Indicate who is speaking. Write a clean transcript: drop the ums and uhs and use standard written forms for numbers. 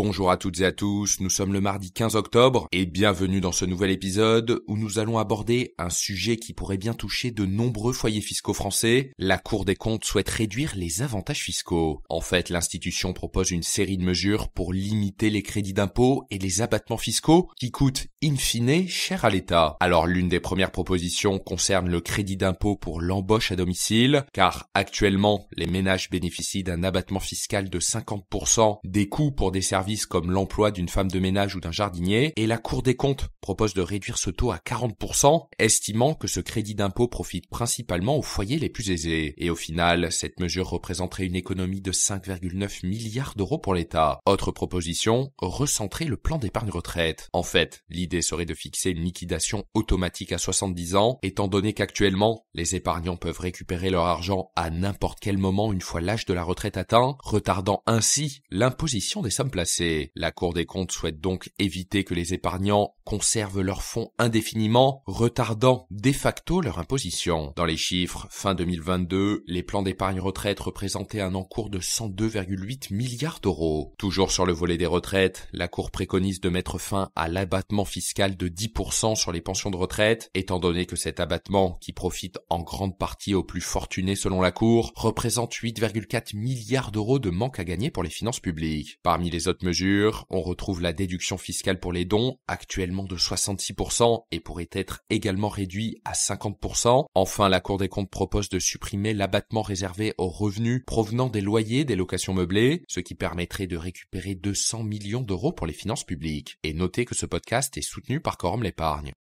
Speaker 1: Bonjour à toutes et à tous, nous sommes le mardi 15 octobre et bienvenue dans ce nouvel épisode où nous allons aborder un sujet qui pourrait bien toucher de nombreux foyers fiscaux français. La Cour des comptes souhaite réduire les avantages fiscaux. En fait, l'institution propose une série de mesures pour limiter les crédits d'impôt et les abattements fiscaux qui coûtent in fine cher à l'État. Alors l'une des premières propositions concerne le crédit d'impôt pour l'embauche à domicile, car actuellement les ménages bénéficient d'un abattement fiscal de 50% des coûts pour des services comme l'emploi d'une femme de ménage ou d'un jardinier, et la Cour des comptes propose de réduire ce taux à 40%, estimant que ce crédit d'impôt profite principalement aux foyers les plus aisés. Et au final, cette mesure représenterait une économie de 5,9 milliards d'euros pour l'État. Autre proposition, recentrer le plan d'épargne retraite. En fait, l'idée serait de fixer une liquidation automatique à 70 ans, étant donné qu'actuellement, les épargnants peuvent récupérer leur argent à n'importe quel moment une fois l'âge de la retraite atteint, retardant ainsi l'imposition des sommes placées. La Cour des comptes souhaite donc éviter que les épargnants conservent leurs fonds indéfiniment, retardant de facto leur imposition. Dans les chiffres, fin 2022, les plans d'épargne retraite représentaient un encours de 102,8 milliards d'euros. Toujours sur le volet des retraites, la Cour préconise de mettre fin à l'abattement fiscal de 10% sur les pensions de retraite, étant donné que cet abattement, qui profite en grande partie aux plus fortunés selon la Cour, représente 8,4 milliards d'euros de manque à gagner pour les finances publiques. Parmi les autres mesures, on retrouve la déduction fiscale pour les dons, actuellement de 66% et pourrait être également réduit à 50%. Enfin, la Cour des comptes propose de supprimer l'abattement réservé aux revenus provenant des loyers des locations meublées, ce qui permettrait de récupérer 200 millions d'euros pour les finances publiques. Et notez que ce podcast est soutenu par Quorum l'Épargne.